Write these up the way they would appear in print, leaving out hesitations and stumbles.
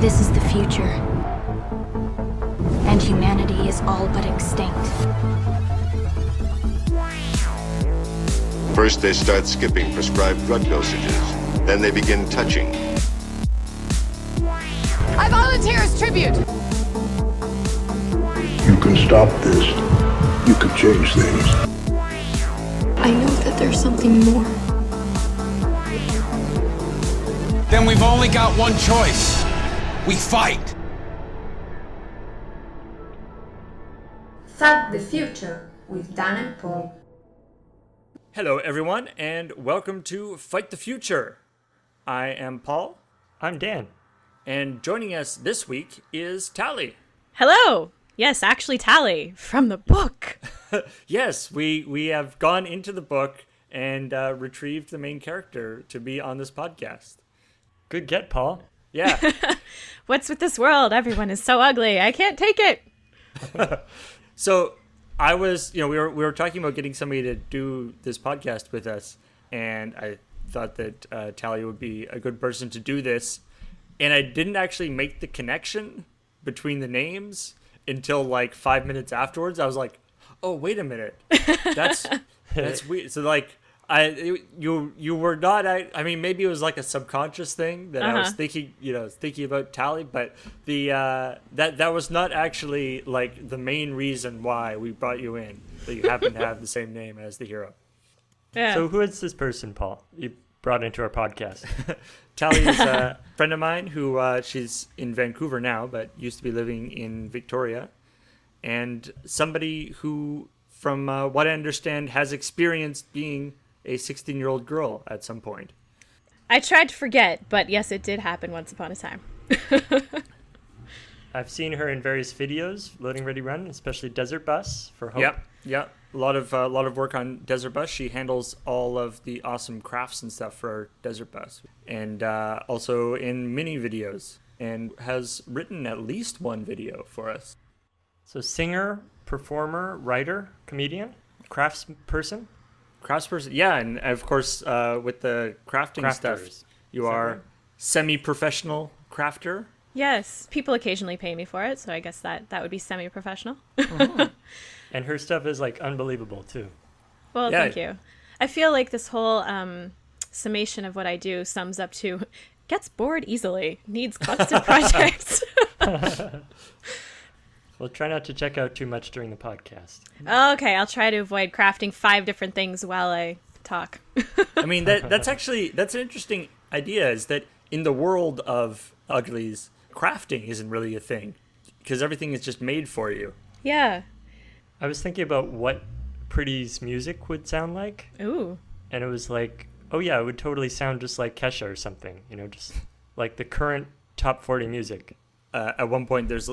This is the future. And humanity is all but extinct. First, they start skipping prescribed drug dosages. Then they begin touching. I volunteer as tribute! You can stop this. You can change things. I know that there's something more. Then we've only got one choice. We fight. Fight the Future with Dan and Paul. Hello everyone, and welcome to Fight the Future. I am Paul. I'm Dan. And joining us this week is Tally. Hello! Yes, actually Tally, from the book. Yes, we have gone into the book and retrieved the main character to be on this podcast. Good get, Paul. Yeah. What's with this world? Everyone is so ugly. I can't take it. So I was, we were talking about getting somebody to do this podcast with us, and I thought that Tally would be a good person to do this, and I didn't actually make the connection between the names until like 5 minutes afterwards. I was like, oh, wait a minute. That's weird. So like, you were not, I mean, maybe it was like a subconscious thing that I was thinking, thinking about Tally, but that was not actually like the main reason why we brought you in, that you happen to have the same name as the hero. Yeah. So who is this person, Paul, you brought into our podcast? Tally is a friend of mine who she's in Vancouver now, but used to be living in Victoria, and somebody who, from what I understand, has experienced being a 16-year-old girl at some point. I tried to forget, but yes, it did happen once upon a time. I've seen her in various videos, LoadingReadyRun, especially Desert Bus for Hope. Yep. A lot of work on Desert Bus. She handles all of the awesome crafts and stuff for Desert Bus, and also in mini videos, and has written at least one video for us. So singer, performer, writer, comedian, craftsperson, yeah, and of course with the crafting stuff, you are semi-professional crafter. Yes, people occasionally pay me for it, so I guess that would be semi-professional. And her stuff is like unbelievable too. Well, yeah. Thank you. I feel like this whole summation of what I do sums up to gets bored easily, needs constant projects. Well, try not to check out too much during the podcast. Okay, I'll try to avoid crafting 5 different things while I talk. I mean, that's an interesting idea, is that in the world of Uglies, crafting isn't really a thing, because everything is just made for you. Yeah. I was thinking about what Pretty's music would sound like. Ooh. And it was like, oh yeah, it would totally sound just like Kesha or something, just like the current top 40 music. At one point, there's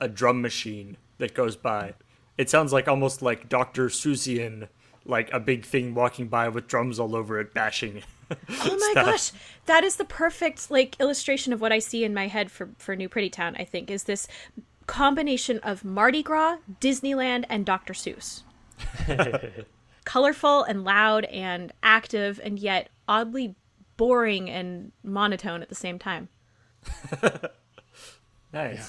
a drum machine that goes by. It sounds like almost like Dr. Seussian, like a big thing walking by with drums all over it, bashing. Oh my gosh, that is the perfect illustration of what I see in my head for New Pretty Town, I think, is this combination of Mardi Gras, Disneyland, and Dr. Seuss. Colorful and loud and active, and yet oddly boring and monotone at the same time. Nice. Yeah.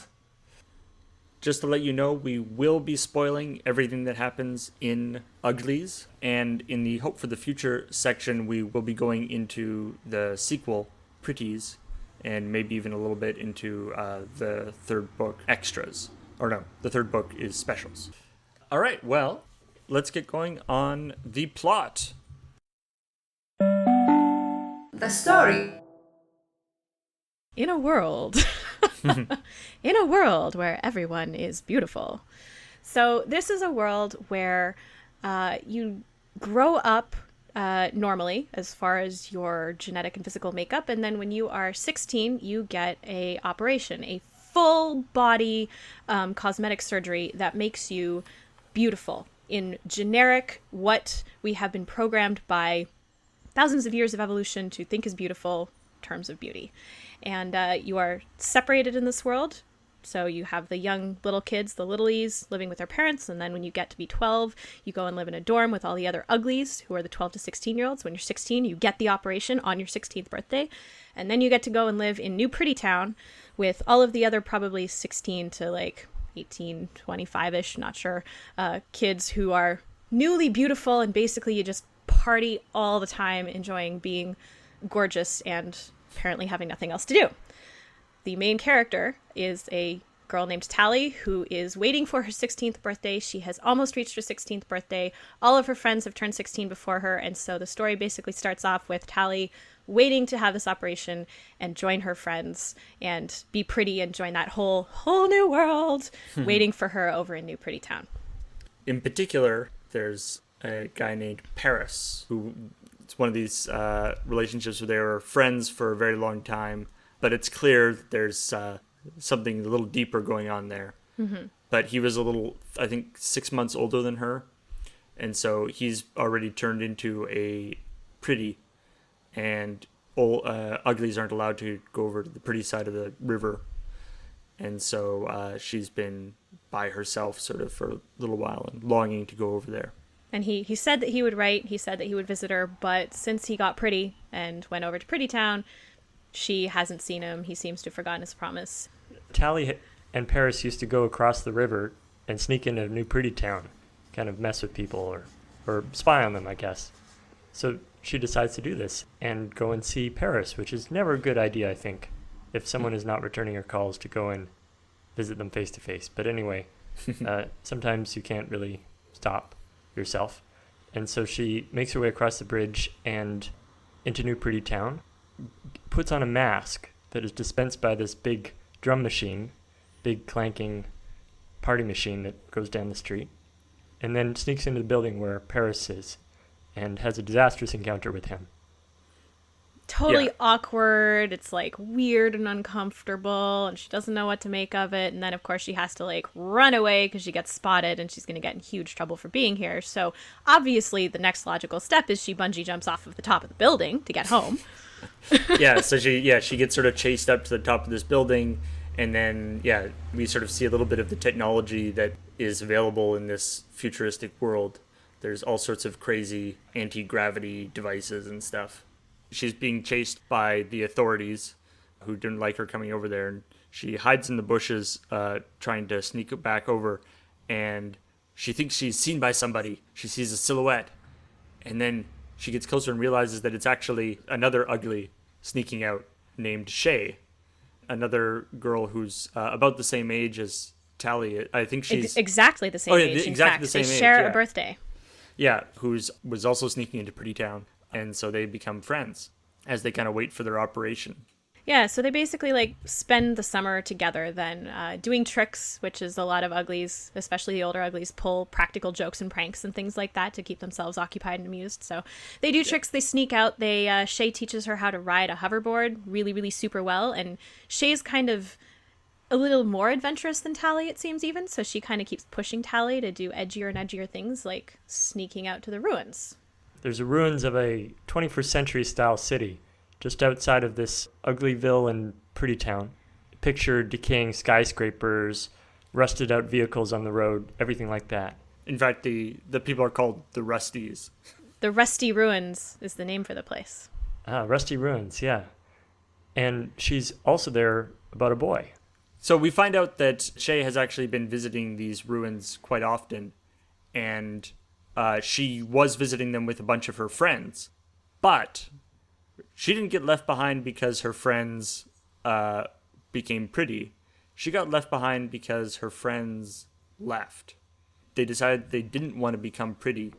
Just to let you know, we will be spoiling everything that happens in Uglies, and in the Hope for the Future section, we will be going into the sequel, Pretties, and maybe even a little bit into the third book extras. Or no, the third book is specials. All right, well, let's get going on the plot. The story. In a world where everyone is beautiful. So this is a world where you grow up normally as far as your genetic and physical makeup, and then when you are 16, you get a operation, a full body cosmetic surgery that makes you beautiful in generic, what we have been programmed by thousands of years of evolution to think is beautiful terms of beauty. And you are separated in this world So you have the young little kids, the littlies, living with their parents. And then when you get to be 12, you go and live in a dorm with all the other uglies, who are the 12 to 16-year-olds. When you're 16, you get the operation on your 16th birthday. And then you get to go and live in New Pretty Town with all of the other probably 16 to like 18, 25-ish, not sure, kids who are newly beautiful. And basically you just party all the time, enjoying being gorgeous and apparently having nothing else to do. The main character is a girl named Tally, who is waiting for her 16th birthday. She has almost reached her 16th birthday. All of her friends have turned 16 before her, and so the story basically starts off with Tally waiting to have this operation and join her friends and be pretty and join that whole new world waiting for her over in New Pretty Town. In particular, there's a guy named Paris, who it's one of these relationships where they were friends for a very long time, but it's clear there's something a little deeper going on there. Mm-hmm. But he was a little, I think, 6 months older than her, and so he's already turned into a pretty, and uglies aren't allowed to go over to the pretty side of the river, and so she's been by herself sort of for a little while and longing to go over there. And he said that he would write, he said that he would visit her, but since he got pretty and went over to Pretty Town, she hasn't seen him. He seems to have forgotten his promise. Tally and Paris used to go across the river and sneak into New Pretty Town, kind of mess with people or spy on them, I guess. So she decides to do this and go and see Paris, which is never a good idea, I think, if someone is not returning her calls, to go and visit them face to face. But anyway, sometimes you can't really stop yourself. And so she makes her way across the bridge and into New Pretty Town, puts on a mask that is dispensed by this big drum machine, big clanking party machine that goes down the street, and then sneaks into the building where Paris is and has a disastrous encounter with him. Totally awkward. It's like weird and uncomfortable, and she doesn't know what to make of it. And then, of course, she has to like run away because she gets spotted and she's going to get in huge trouble for being here. So obviously the next logical step is she bungee jumps off of the top of the building to get home. So she gets sort of chased up to the top of this building, and then we sort of see a little bit of the technology that is available in this futuristic world. There's all sorts of crazy anti-gravity devices and stuff. She's being chased by the authorities, who didn't like her coming over there, and she hides in the bushes trying to sneak back over, and she thinks she's seen by somebody. She sees a silhouette, and then she gets closer and realizes that it's actually another ugly sneaking out named Shay, another girl who's about the same age as Tally. I think she's exactly the same age. Exactly the same age. They share a birthday. Yeah, was also sneaking into Pretty Town, and so they become friends as they kind of wait for their operation. Yeah, so they basically like spend the summer together then doing tricks, which is a lot of uglies, especially the older uglies, pull practical jokes and pranks and things like that to keep themselves occupied and amused. So they do tricks, they sneak out. Shay teaches her how to ride a hoverboard really, really super well. And Shay's kind of a little more adventurous than Tally, it seems even. So she kind of keeps pushing Tally to do edgier and edgier things like sneaking out to the ruins. There's the ruins of a 21st century style city just outside of this Uglyville and Pretty Town. Picture decaying skyscrapers, rusted out vehicles on the road, everything like that. In fact, the people are called the Rusties. The Rusty Ruins is the name for the place. Rusty Ruins, yeah. And she's also there about a boy. So we find out that Shay has actually been visiting these ruins quite often, and she was visiting them with a bunch of her friends. But she didn't get left behind because her friends became pretty. She got left behind because her friends left. They decided they didn't want to become pretty,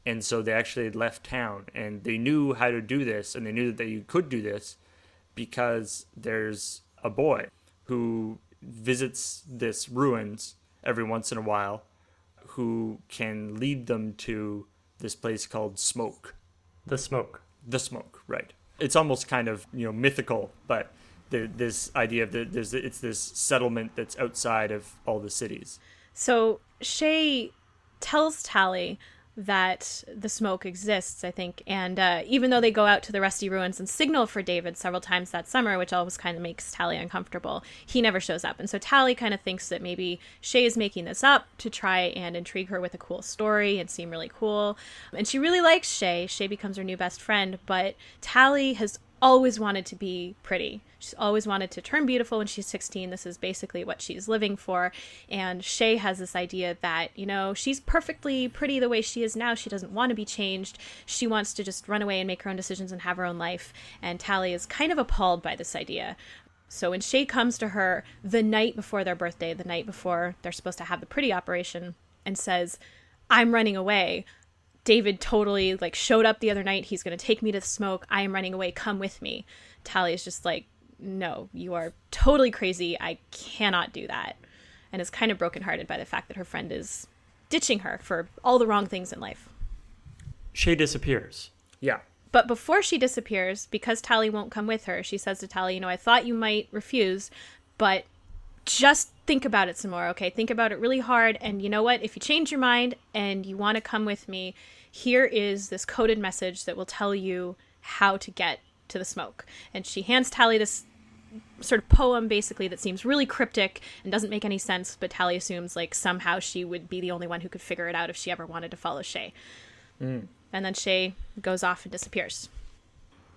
and so they actually left town. And they knew how to do this, and they knew that you could do this because there's a boy who visits this ruins every once in a while who can lead them to this place called Smoke. The Smoke. The Smoke, right. It's almost kind of, mythical, but this idea of it's this settlement that's outside of all the cities. So Shay tells Tally that the smoke exists, I think. And even though they go out to the Rusty Ruins and signal for David several times that summer, which always kind of makes Tally uncomfortable, he never shows up. And so Tally kind of thinks that maybe Shay is making this up to try and intrigue her with a cool story and seem really cool. And she really likes Shay. Shay becomes her new best friend, but Tally has always wanted to be pretty. She's always wanted to turn beautiful when she's 16. This is basically what she's living for. And Shay has this idea that, she's perfectly pretty the way she is now. She doesn't want to be changed. She wants to just run away and make her own decisions and have her own life. And Tally is kind of appalled by this idea. So when Shay comes to her the night before their birthday, the night before they're supposed to have the pretty operation, and says, "I'm running away. David totally showed up the other night. He's going to take me to the smoke. I am running away. Come with me." Tally is just like, "No, you are totally crazy. I cannot do that." And is kind of brokenhearted by the fact that her friend is ditching her for all the wrong things in life. Shay disappears. Yeah. But before she disappears, because Tally won't come with her, she says to Tally, "I thought you might refuse, but just think about it some more, okay? Think about it really hard. And you know what? If you change your mind and you want to come with me, here is this coded message that will tell you how to get to the smoke." And she hands Tally this sort of poem, basically, that seems really cryptic and doesn't make any sense, but Tally assumes somehow she would be the only one who could figure it out if she ever wanted to follow Shay. And then Shay goes off and disappears.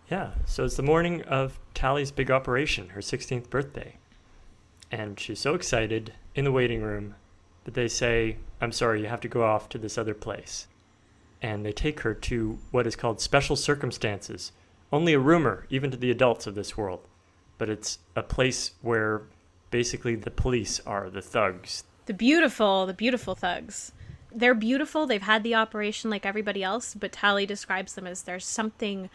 Yeah, so it's the morning of Tally's big operation, her 16th birthday. And she's so excited in the waiting room, but they say, "I'm sorry, you have to go off to this other place." And they take her to what is called special circumstances. Only a rumor, even to the adults of this world. But it's a place where basically the police are the thugs. The beautiful thugs. They're beautiful. They've had the operation like everybody else, but Tally describes them as there's something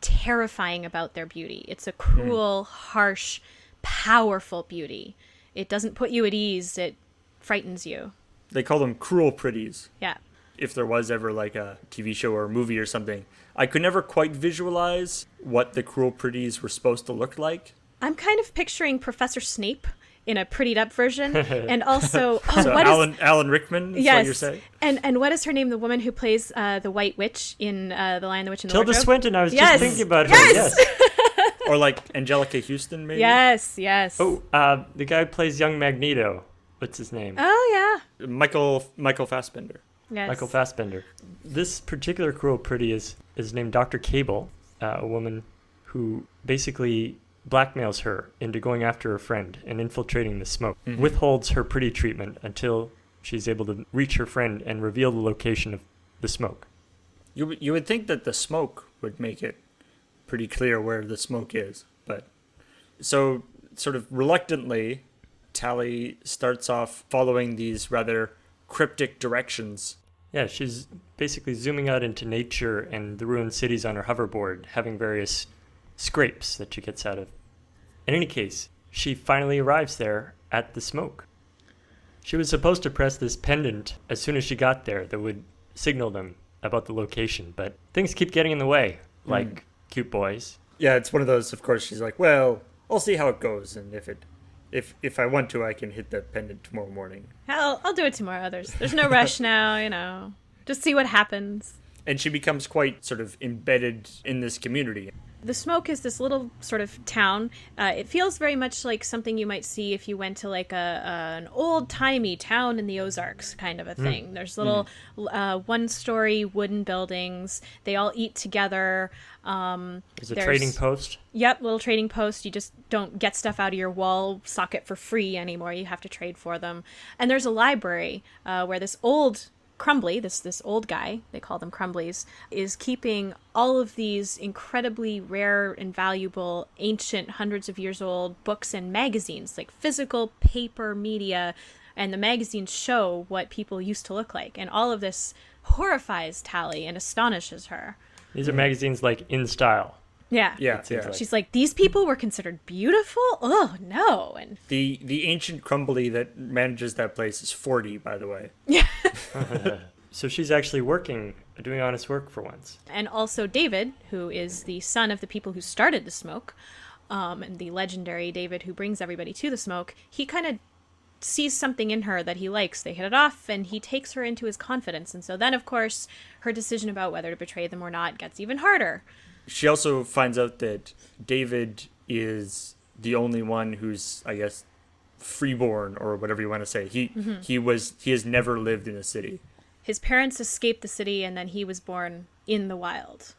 terrifying about their beauty. It's a cruel, harsh, powerful beauty. It doesn't put you at ease. It frightens you. They call them cruel pretties. Yeah. If there was ever a TV show or a movie or something, I could never quite visualize what the cruel pretties were supposed to look like. I'm kind of picturing Professor Snape in a prettied up version, and also Alan Rickman is yes, what you're saying? And what is her name? The woman who plays the White Witch in The Lion, the Witch, and the Tilda Wardrobe? Swinton. I was just thinking about her. Yes. Or Angelica Houston, maybe. Yes. Oh, the guy who plays young Magneto. What's his name? Oh yeah. Michael Fassbender. Yes. Michael Fassbender. This particular cruel pretty is named Dr. Cable, a woman who basically blackmails her into going after her friend and infiltrating the smoke, withholds her pretty treatment until she's able to reach her friend and reveal the location of the smoke. You would think that the smoke would make it pretty clear where the smoke is, but so sort of reluctantly, Tally starts off following these rather cryptic directions. Yeah, she's basically zooming out into nature and the ruined cities on her hoverboard, having various scrapes that she gets out of. In any case, she finally arrives there at the smoke. She was supposed to press this pendant as soon as she got there that would signal them about the location, but things keep getting in the way, like cute boys. Yeah, it's one of those, of course, she's like, well, I'll see how it goes, and if I want to, I can hit the pendant tomorrow morning. I'll do it tomorrow. There's no rush now, Just see what happens. And she becomes quite sort of embedded in this community. The smoke is this little sort of town. It feels very much like something you might see if you went to an old-timey town in the Ozarks kind of a thing. There's little one-story wooden buildings. They all eat together. There's a trading post. Yep, little trading post. You just don't get stuff out of your wall socket for free anymore. You have to trade for them. And there's a library where this old Crumbly, this old guy, they call them Crumblies, is keeping all of these incredibly rare and valuable, ancient, hundreds of years old books and magazines, like physical paper media, and the magazines show what people used to look like. And all of this horrifies Tally and astonishes her. These are magazines In Style. Yeah. She's like, these people were considered beautiful? Oh, no. And the ancient Crumbly that manages that place is 40, by the way. Yeah. So she's actually doing honest work for once. And also David, who is the son of the people who started the smoke, and the legendary David who brings everybody to the smoke, he kind of sees something in her that he likes. They hit it off, and he takes her into his confidence. And so then, of course, her decision about whether to betray them or not gets even harder. She also finds out that David is the only one who's, I guess, freeborn, or whatever you want to say. He has never lived in a city. His parents escaped the city, and then he was born in the wild.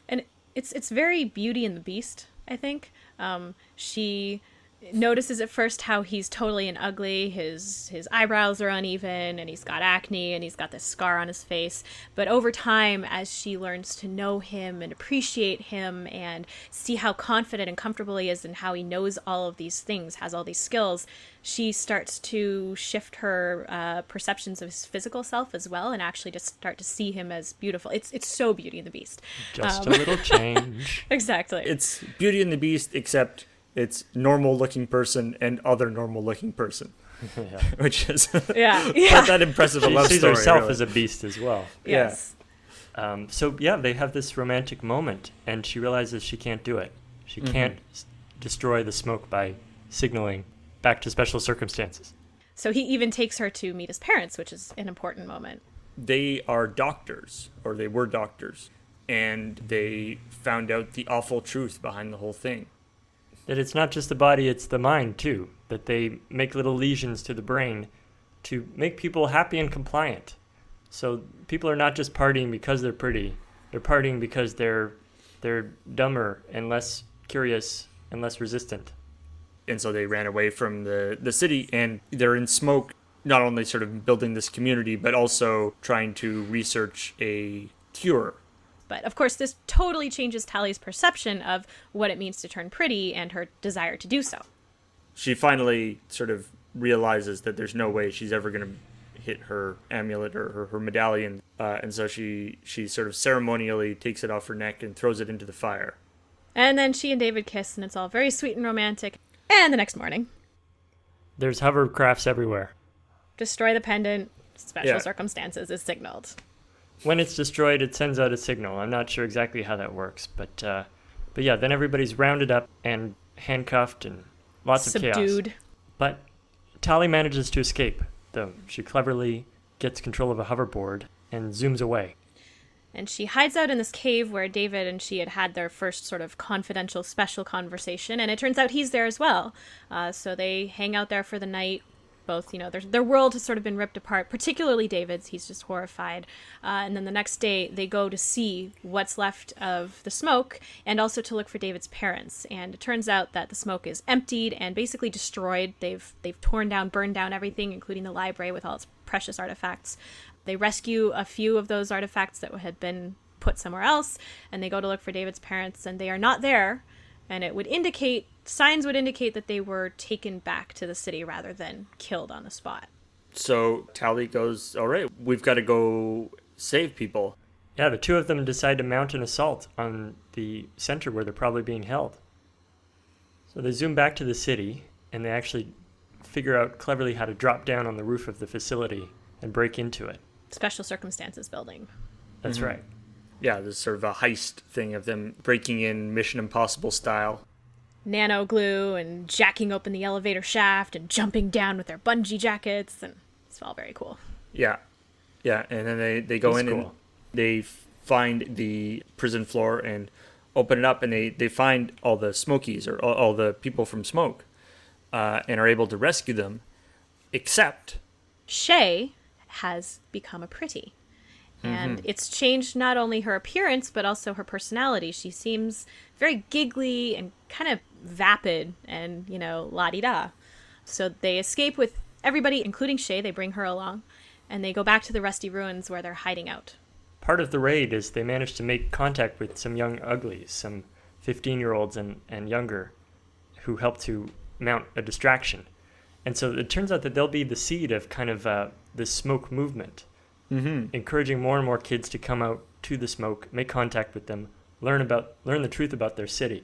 And it's very Beauty and the Beast, I think. She notices at first how he's totally an ugly. His eyebrows are uneven, and he's got acne, and he's got this scar on his face. But over time, as she learns to know him and appreciate him and see how confident and comfortable he is and how he knows all of these things, has all these skills, she starts to shift her perceptions of his physical self as well, and actually just start to see him as beautiful. It's so Beauty and the Beast. Just a little change. Exactly. It's Beauty and the Beast, except it's normal-looking person and other normal-looking person. Yeah. Which is not that impressive a She love sees story. herself really. as a beast as well. Yes. So they have this romantic moment, and she realizes she can't do it. She can't destroy the smoke by signaling back to special circumstances. So he even takes her to meet his parents, which is an important moment. They are doctors, or they were doctors, and they found out the awful truth behind the whole thing. That it's not just the body, it's the mind too. That they make little lesions to the brain to make people happy and compliant. So people are not just partying because they're pretty. They're partying because they're dumber and less curious and less resistant. And so they ran away from the city, and they're in Smoke, not only sort of building this community, but also trying to research a cure. But of course, this totally changes Tally's perception of what it means to turn pretty and her desire to do so. She finally sort of realizes that there's no way she's ever going to hit her amulet or her medallion. And so she sort of ceremonially takes it off her neck and throws it into the fire. And then she and David kiss, and it's all very sweet and romantic. And the next morning, There's hovercrafts everywhere. destroy the pendant, special Yeah. circumstances is signaled. When it's destroyed, it sends out a signal. I'm not sure exactly how that works, but yeah, then everybody's rounded up and handcuffed and lots of chaos. Subdued. But Tally manages to escape, though. She cleverly gets control of a hoverboard and zooms away. And she hides out in this cave where David and she had their first sort of confidential special conversation, and it turns out he's there as well. So they hang out there for the night. Both, their world has sort of been ripped apart, particularly David's. He's just horrified. And then the next day, they go to see what's left of the smoke and also to look for David's parents. And it turns out that the smoke is emptied and basically destroyed. They've torn down, burned down everything, including the library with all its precious artifacts. They rescue a few of those artifacts that had been put somewhere else, and they go to look for David's parents, and they are not there. And it would indicate, signs would indicate that they were taken back to the city rather than killed on the spot. So Tally goes, all right, we've got to go save people. Yeah, the two of them decide to mount an assault on the center where they're probably being held. So they zoom back to the city, and they actually figure out cleverly how to drop down on the roof of the facility and break into it. Special circumstances building. That's right. Yeah, there's sort of a heist thing of them breaking in Mission Impossible style. Nano glue and jacking open the elevator shaft and jumping down with their bungee jackets, and it's all very cool. Yeah, and then they go That's in and cool. they find the prison floor and open it up, and they find all the Smokies, or all the people from Smoke, and are able to rescue them, except Shay has become a pretty. And it's changed not only her appearance, but also her personality. She seems very giggly and kind of vapid and, la-di-da. So they escape with everybody, including Shay. They bring her along, and they go back to the rusty ruins where they're hiding out. Part of the raid is they manage to make contact with some young uglies, some 15-year-olds and younger, who help to mount a distraction. And so it turns out that they'll be the seed of kind of the Smoke movement. Encouraging more and more kids to come out to the Smoke, make contact with them, learn the truth about their city.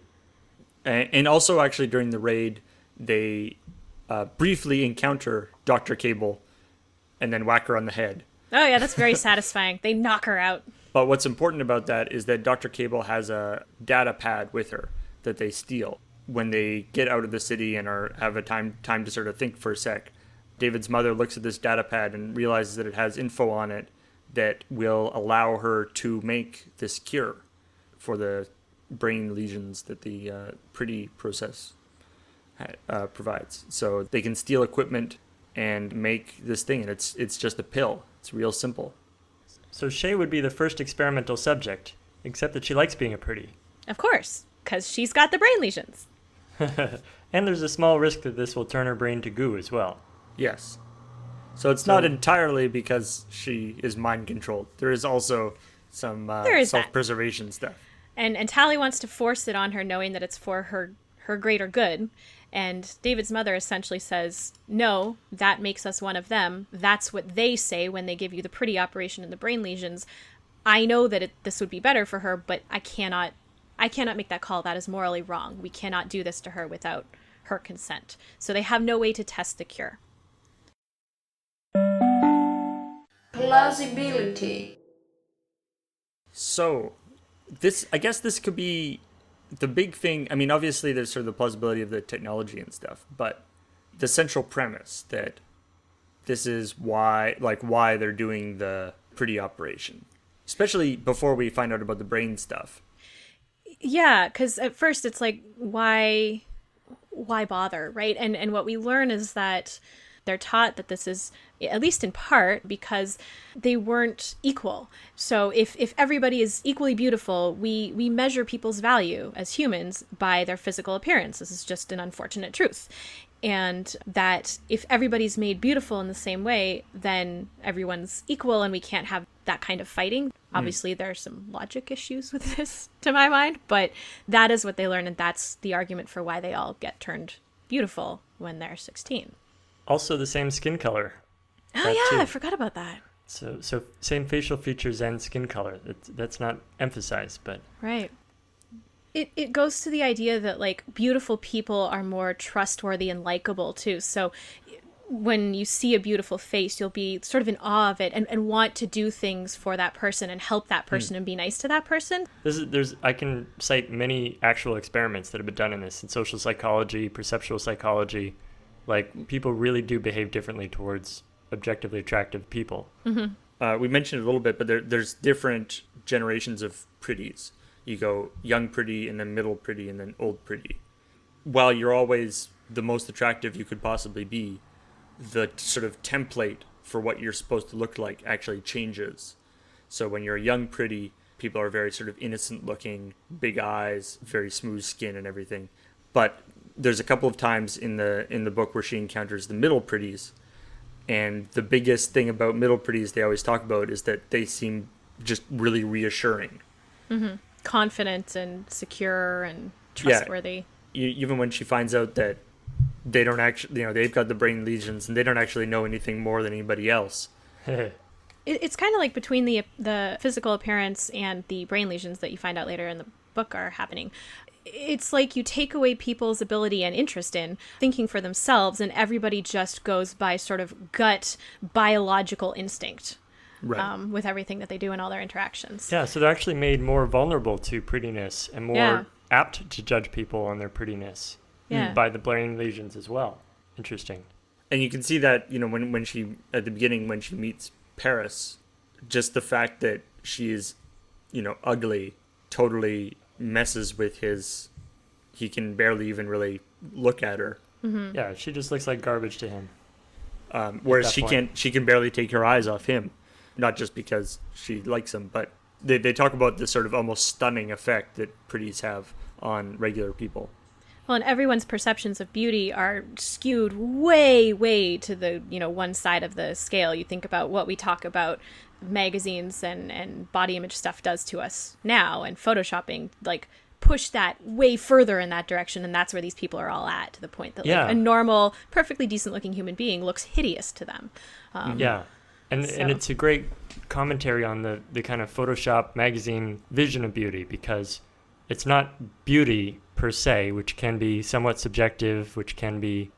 and also actually during the raid they briefly encounter Dr. Cable and then whack her on the head. Oh yeah, that's very satisfying. They knock her out. But what's important about that is that Dr. Cable has a data pad with her that they steal when they get out of the city and have a time to sort of think for a sec. David's mother looks at this data pad and realizes that it has info on it that will allow her to make this cure for the brain lesions that the Pretty process provides. So they can steal equipment and make this thing, and it's just a pill. It's real simple. So Shay would be the first experimental subject, except that she likes being a Pretty. Of course, because she's got the brain lesions. And there's a small risk that this will turn her brain to goo as well. Yes. So it's not entirely because she is mind controlled. There is also some self-preservation stuff. And Tally wants to force it on her, knowing that it's for her greater good. And David's mother essentially says, no, that makes us one of them. That's what they say when they give you the Pretty operation and the brain lesions. I know that this would be better for her, but I cannot make that call. That is morally wrong. We cannot do this to her without her consent. So they have no way to test the cure. Plausibility. So, I guess this could be the big thing. I mean, obviously there's sort of the plausibility of the technology and stuff, but the central premise that this is why they're doing the Pretty operation, especially before we find out about the brain stuff. Yeah, because at first it's like, why bother, right? And what we learn is that they're taught that this is, at least in part, because they weren't equal. So if everybody is equally beautiful, we measure people's value as humans by their physical appearance. This is just an unfortunate truth. And that if everybody's made beautiful in the same way, then everyone's equal and we can't have that kind of fighting. Obviously, there are some logic issues with this, to my mind, but that is what they learn, and that's the argument for why they all get turned beautiful when they're 16. Also the same skin color. Oh yeah, I forgot about that. So same facial features and skin color. That's not emphasized, but... Right. It goes to the idea that, like, beautiful people are more trustworthy and likable, too. So when you see a beautiful face, you'll be sort of in awe of it and want to do things for that person and help that person and be nice to that person. I can cite many actual experiments that have been done in this, in social psychology, perceptual psychology. Like, people really do behave differently towards objectively attractive people. Mm-hmm. We mentioned it a little bit, but there's different generations of Pretties. You go young Pretty, and then middle Pretty, and then old Pretty. While you're always the most attractive you could possibly be, the sort of template for what you're supposed to look like actually changes. So when you're a young Pretty, people are very sort of innocent looking, big eyes, very smooth skin and everything. But there's a couple of times in the book where she encounters the middle Pretties, and the biggest thing about middle Pretties they always talk about is that they seem just really reassuring. Mm-hmm. Confident and secure and trustworthy. Yeah. Even when she finds out that they don't actually, they've got the brain lesions and they don't actually know anything more than anybody else. It's kind of like between the physical appearance and the brain lesions that you find out later in the book are happening. It's like you take away people's ability and interest in thinking for themselves, and everybody just goes by sort of gut biological instinct. Right. With everything that they do in all their interactions. Yeah, so they're actually made more vulnerable to prettiness and more apt to judge people on their prettiness by the brain lesions as well. Interesting. And you can see that, when she, at the beginning, when she meets Paris, just the fact that she is, ugly totally messes with he can barely even really look at her. Mm-hmm. Yeah, she just looks like garbage to him. Whereas she can barely take her eyes off him. Not just because she likes him, but they talk about this sort of almost stunning effect that pretties have on regular people. Well, and everyone's perceptions of beauty are skewed way, way to the, one side of the scale. You think about what we talk about magazines and body image stuff does to us now, and photoshopping, like, push that way further in that direction, and that's where these people are all at, to the point that like, a normal, perfectly decent-looking human being looks hideous to them. And it's a great commentary on the kind of Photoshop magazine vision of beauty, because it's not beauty per se, which can be somewhat subjective, which can be,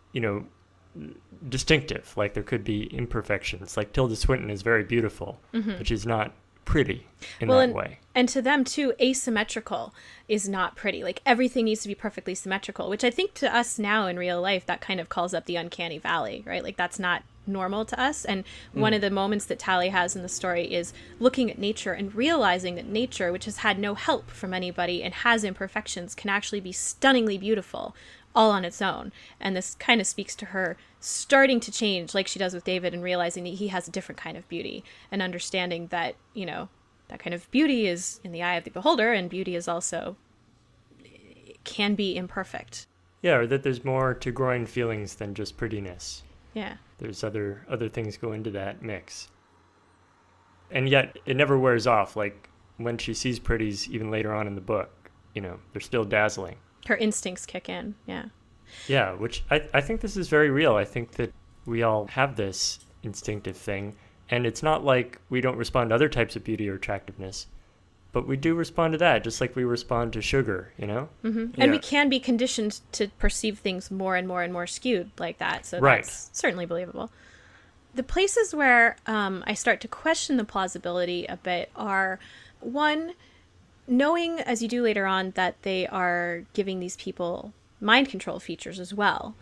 distinctive. Like there could be imperfections. Like Tilda Swinton is very beautiful, but she's not pretty in that way. And to them too, asymmetrical is not pretty. Like everything needs to be perfectly symmetrical, which I think to us now in real life, that kind of calls up the uncanny valley, right? Like that's not normal to us. And one of the moments that Tally has in the story is looking at nature and realizing that nature, which has had no help from anybody and has imperfections, can actually be stunningly beautiful all on its own. And this kind of speaks to her starting to change like she does with David and realizing that he has a different kind of beauty and understanding that, you know, that kind of beauty is in the eye of the beholder, and beauty is also, it can be imperfect. Yeah, or that there's more to growing feelings than just prettiness. Yeah. There's other things go into that mix. And yet it never wears off. Like when she sees pretties, even later on in the book, you know, they're still dazzling. Her instincts kick in, yeah. Yeah, which I think this is very real. I think that we all have this instinctive thing. And it's not like we don't respond to other types of beauty or attractiveness, but we do respond to that, just like we respond to sugar, you know? Mm-hmm. And we can be conditioned to perceive things more and more and more skewed like that, so that's certainly believable. The places where I start to question the plausibility a bit are, one, knowing, as you do later on, that they are giving these people mind control features as well.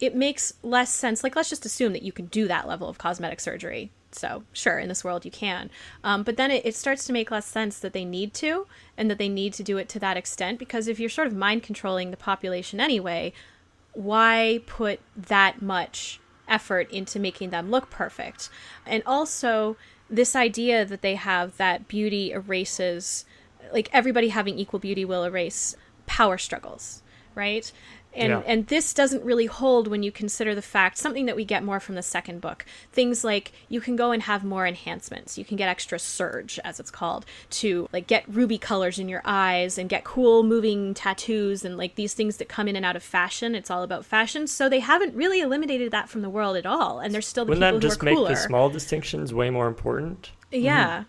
It makes less sense. Like, let's just assume that you can do that level of cosmetic surgery. So sure, in this world you can. But then it starts to make less sense that they need to, and that they need to do it to that extent, because if you're sort of mind controlling the population anyway, why put that much effort into making them look perfect? And also this idea that they have that beauty erases, like everybody having equal beauty will erase power struggles, right? And this doesn't really hold when you consider the fact, something that we get more from the second book, things like you can go and have more enhancements. You can get extra surge, as it's called, to like get ruby colors in your eyes and get cool moving tattoos and like these things that come in and out of fashion. It's all about fashion. So they haven't really eliminated that from the world at all. And they're still the people who are cooler. Wouldn't that just make the small distinctions way more important? Yeah.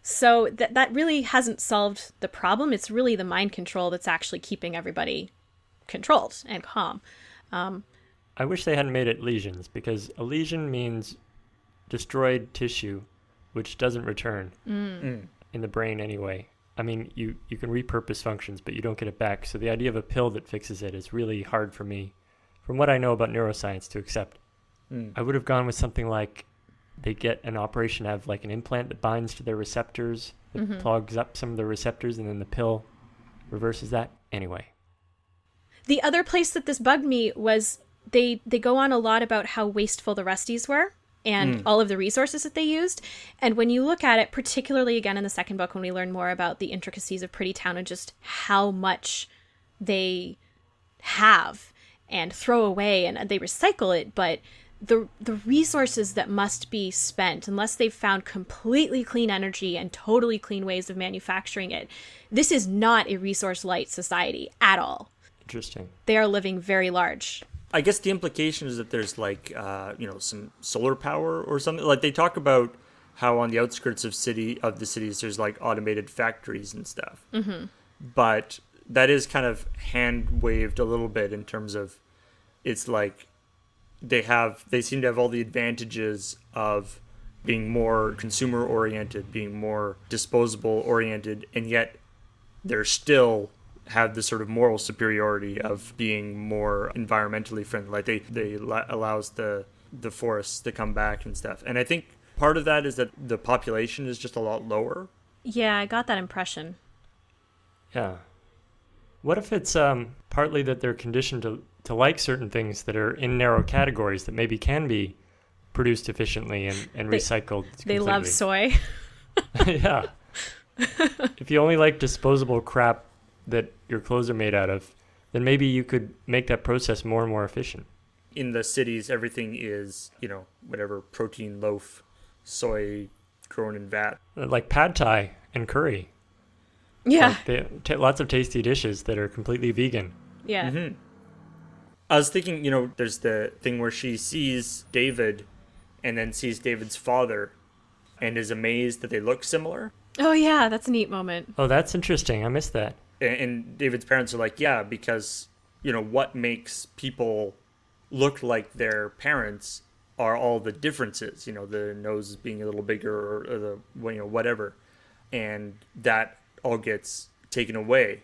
So that really hasn't solved the problem. It's really the mind control that's actually keeping everybody controlled and calm. I wish they hadn't made it lesions, because a lesion means destroyed tissue, which doesn't return in the brain anyway. I mean, you can repurpose functions, but you don't get it back. So the idea of a pill that fixes it is really hard for me, from what I know about neuroscience, to accept. I would have gone with something like they get an operation to have like an implant that binds to their receptors, that plugs up some of the receptors, and then the pill reverses that. Anyway. The other place that this bugged me was they go on a lot about how wasteful the Rusties were and all of the resources that they used. And when you look at it, particularly again in the second book, when we learn more about the intricacies of Pretty Town and just how much they have and throw away and they recycle it, but the resources that must be spent, unless they've found completely clean energy and totally clean ways of manufacturing it, this is not a resource light society at all. Interesting. They are living very large. I guess the implication is that there's like, some solar power or something. Like they talk about how on the outskirts of the cities, there's like automated factories and stuff. But that is kind of hand waved a little bit in terms of, it's like they seem to have all the advantages of being more consumer oriented, being more disposable oriented, and yet they're still have this sort of moral superiority of being more environmentally friendly. Like they allows the forests to come back and stuff. And I think part of that is that the population is just a lot lower. Yeah, I got that impression. Yeah. What if it's partly that they're conditioned to like certain things that are in narrow categories that maybe can be produced efficiently and recycled completely? They love soy. Yeah. If you only like disposable crap that your clothes are made out of, then maybe you could make that process more and more efficient. In the cities, everything is, whatever, protein loaf, soy grown in vat. Like pad thai and curry. Yeah. Like lots of tasty dishes that are completely vegan. Yeah. I was thinking, there's the thing where she sees David and then sees David's father and is amazed that they look similar. Oh, yeah, that's a neat moment. Oh, that's interesting. I missed that. And David's parents are like, yeah, because, what makes people look like their parents are all the differences, the nose being a little bigger or the, whatever. And that all gets taken away.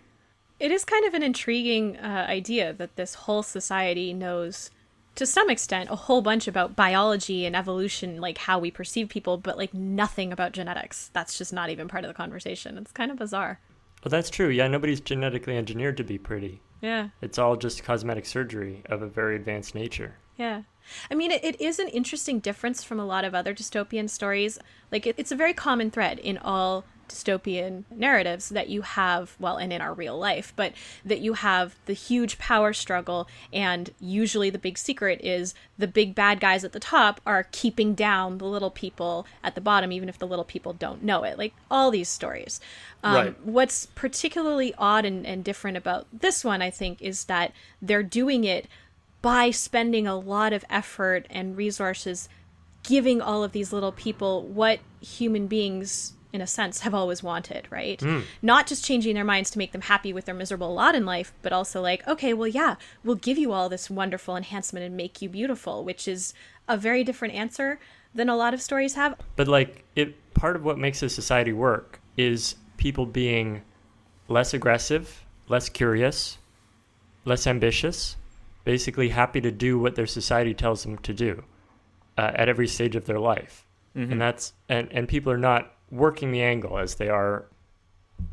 It is kind of an intriguing idea that this whole society knows, to some extent, a whole bunch about biology and evolution, like how we perceive people, but like nothing about genetics. That's just not even part of the conversation. It's kind of bizarre. Well, that's true. Yeah, nobody's genetically engineered to be pretty. Yeah. It's all just cosmetic surgery of a very advanced nature. Yeah. I mean, it is an interesting difference from a lot of other dystopian stories. Like, it's a very common thread in all dystopian narratives that you have, well, and in our real life, but that you have the huge power struggle, and usually the big secret is the big bad guys at the top are keeping down the little people at the bottom, even if the little people don't know it. Like, all these stories. Right. What's particularly odd and different about this one, I think, is that they're doing it by spending a lot of effort and resources giving all of these little people what human beings, in a sense, have always wanted, right? Not just changing their minds to make them happy with their miserable lot in life, but also like, okay, well, yeah, we'll give you all this wonderful enhancement and make you beautiful, which is a very different answer than a lot of stories have. But like, part of what makes a society work is people being less aggressive, less curious, less ambitious, basically happy to do what their society tells them to do at every stage of their life. And that's and people are not working the angle as they are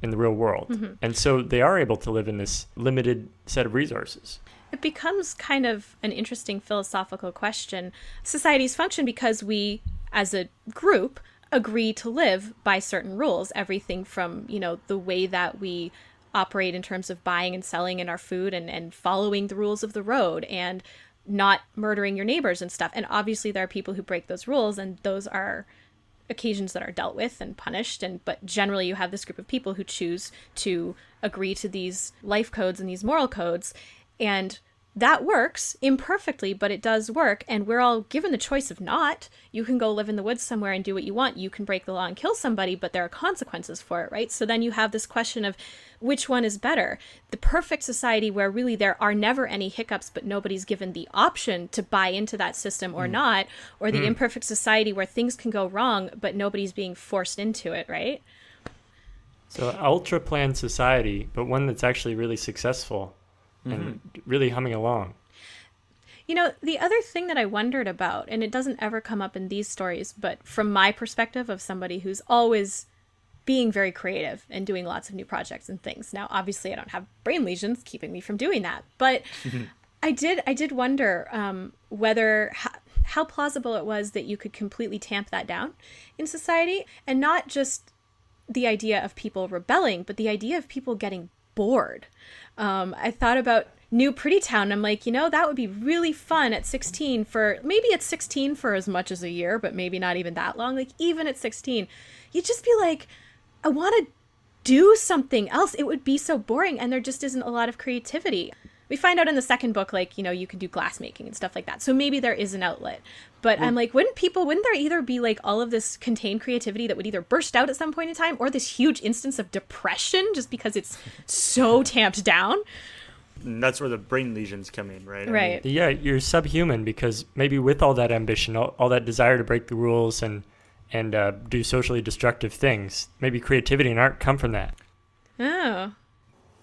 in the real world. And so they are able to live in this limited set of resources. It becomes kind of an interesting philosophical question. Societies function because we, as a group, agree to live by certain rules. Everything from, the way that we operate in terms of buying and selling in our food and following the rules of the road and not murdering your neighbors and stuff. And obviously there are people who break those rules, and those are occasions that are dealt with and punished. But generally you have this group of people who choose to agree to these life codes and these moral codes. And that works imperfectly, but it does work. And we're all given the choice of not. You can go live in the woods somewhere and do what you want. You can break the law and kill somebody, but there are consequences for it, right? So then you have this question of which one is better? The perfect society where really there are never any hiccups, but nobody's given the option to buy into that system or not, or the imperfect society where things can go wrong, but nobody's being forced into it, right? So ultra-planned society, but one that's actually really successful and really humming along. The other thing that I wondered about, and it doesn't ever come up in these stories, but from my perspective of somebody who's always being very creative and doing lots of new projects and things. Now, obviously, I don't have brain lesions keeping me from doing that, but I did wonder how plausible it was that you could completely tamp that down in society, and not just the idea of people rebelling, but the idea of people getting bored. I thought about New Pretty Town. I'm like, that would be really fun at 16 maybe it's 16 for as much as a year, but maybe not even that long. Like, even at 16, you'd just be like, I want to do something else. It would be so boring. And there just isn't a lot of creativity. We find out in the second book, like, you can do glass making and stuff like that. So maybe there is an outlet. But I'm like, wouldn't there either be like all of this contained creativity that would either burst out at some point in time, or this huge instance of depression just because it's so tamped down? And that's where the brain lesions come in, right? Right. Yeah, you're subhuman because maybe with all that ambition, all that desire to break the rules and do socially destructive things, maybe creativity and art come from that. Oh.